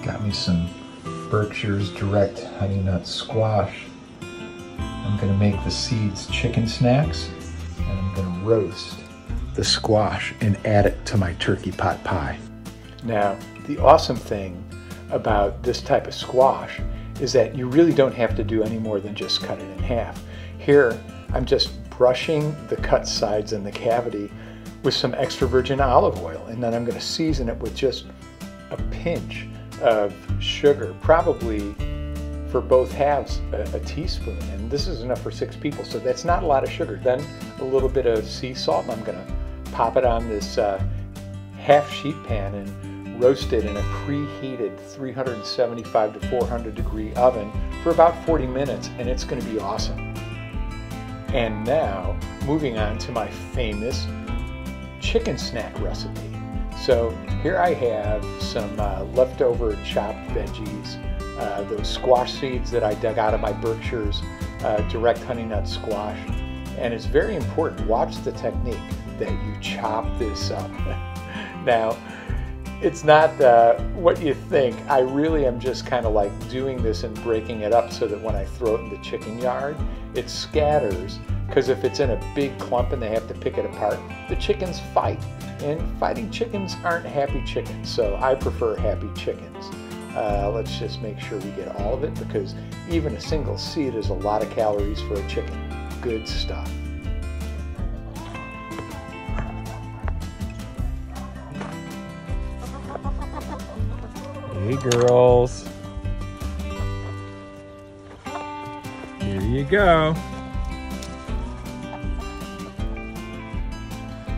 Got me some Berkshire's Direct Honey Nut Squash. I'm gonna make the seeds chicken snacks, and I'm gonna roast the squash and add it to my turkey pot pie. Now, the awesome thing about this type of squash is that you really don't have to do any more than just cut it in half. Here, I'm just brushing the cut sides and the cavity with some extra virgin olive oil, and then I'm gonna season it with just a pinch of sugar, probably for both halves a teaspoon, and this is enough for 6 people, so that's not a lot of sugar. Then a little bit of sea salt, and I'm gonna pop it on this half sheet pan and roast it in a preheated 375 to 400 degree oven for about 40 minutes, and it's gonna be awesome. And now, moving on to my famous chicken snack recipe. So here I have some leftover chopped veggies, those squash seeds that I dug out of my Berkshire's Direct Honey Nut Squash. And it's very important, watch the technique that you chop this up. Now, it's not what you think. I really am just kind of like doing this and breaking it up so that when I throw it in the chicken yard, it scatters, because if it's in a big clump and they have to pick it apart, the chickens fight. And fighting chickens aren't happy chickens, so I prefer happy chickens. Let's just make sure we get all of it, because even a single seed is a lot of calories for a chicken. Good stuff. Hey girls. Here you go.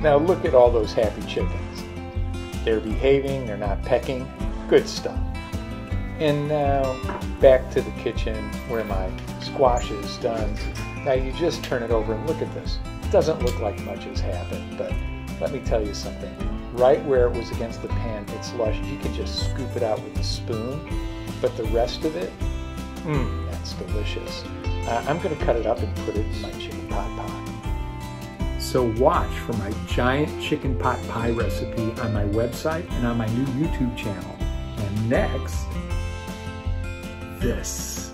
Now look at all those happy chickens. They're behaving, they're not pecking. Good stuff. And now back to the kitchen where my squash is done. Now you just turn it over and look at this. It doesn't look like much has happened, but let me tell you something. Right where it was against the pan, it's lush. You can just scoop it out with a spoon, but the rest of it, that's delicious. I'm gonna cut it up and put it in my chicken pot pie. So watch for my giant chicken pot pie recipe on my website and on my new YouTube channel. And next, this.